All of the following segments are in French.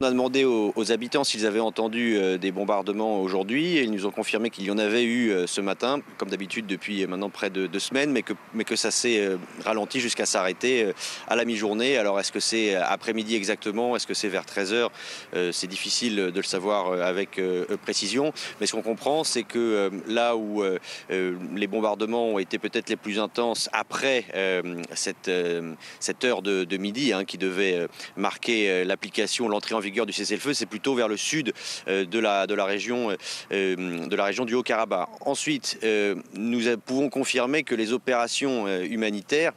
On a demandé aux habitants s'ils avaient entendu des bombardements aujourd'hui et ils nous ont confirmé qu'il y en avait eu ce matin, comme d'habitude depuis maintenant près de 2 semaines, mais que ça s'est ralenti jusqu'à s'arrêter à la mi-journée. Alors est-ce que c'est après-midi exactement? Est-ce que c'est vers 13 heures? C'est difficile de le savoir avec précision, mais ce qu'on comprend, c'est que là où les bombardements ont été peut-être les plus intenses après cette heure de midi qui devait marquer l'application, l'entrée en vigueur du cessez-le-feu, c'est plutôt vers le sud de la région du Haut-Karabakh. Ensuite, nous pouvons confirmer que les opérations humanitaires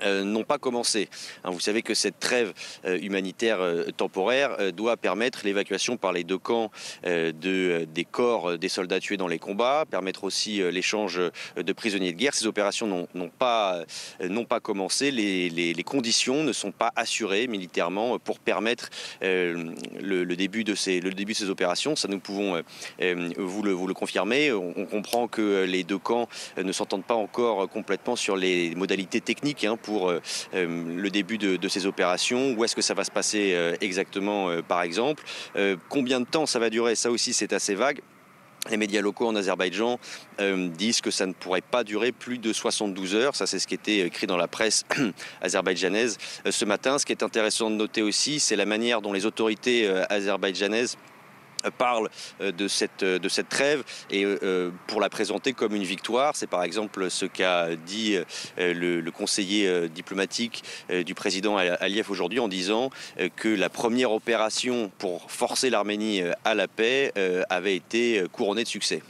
n'ont pas commencé. Vous savez que cette trêve humanitaire temporaire doit permettre l'évacuation par les deux camps des corps des soldats tués dans les combats, permettre aussi l'échange de prisonniers de guerre. Ces opérations n'ont pas commencé. Les conditions ne sont pas assurées militairement pour permettre le début de ces opérations. Ça, nous pouvons vous le confirmer. On comprend que les deux camps ne s'entendent pas encore complètement sur les modalités techniques pour le début de ces opérations. Où est-ce que ça va se passer exactement, par exemple? Combien de temps ça va durer? Ça aussi, c'est assez vague. Les médias locaux en Azerbaïdjan disent que ça ne pourrait pas durer plus de 72 heures. Ça, c'est ce qui était écrit dans la presse azerbaïdjanaise ce matin. Ce qui est intéressant de noter aussi, c'est la manière dont les autorités azerbaïdjanaises parle de cette trêve et pour la présenter comme une victoire. C'est par exemple ce qu'a dit le conseiller diplomatique du président Aliyev aujourd'hui en disant que la première opération pour forcer l'Arménie à la paix avait été couronnée de succès.